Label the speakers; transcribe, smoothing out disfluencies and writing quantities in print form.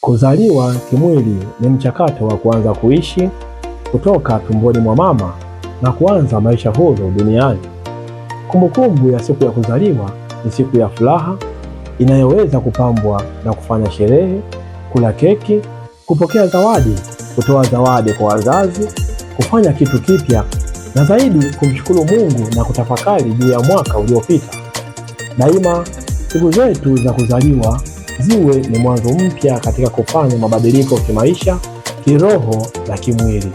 Speaker 1: Kuzaliwa kimwili ni mchakato wa kuanza kuishi kutoka tumboni mwa mama na kuanza maisha huru duniani. Kumbukumbu ya siku ya kuzaliwa ni siku ya furaha inayoweza kupambwa na kufanya sherehe, kula keki, kupokea zawadi, kutoa zawadi kwa wazazi, kufanya kitu kipya na zaidi kumshukuru Mungu na kutafakari juu ya mwaka uliopita. Daima siku zetu za kuzaliwa ziwe ni mwanzo mpya katika kufanya mabadiliko kimaisha, kiroho na kimwili.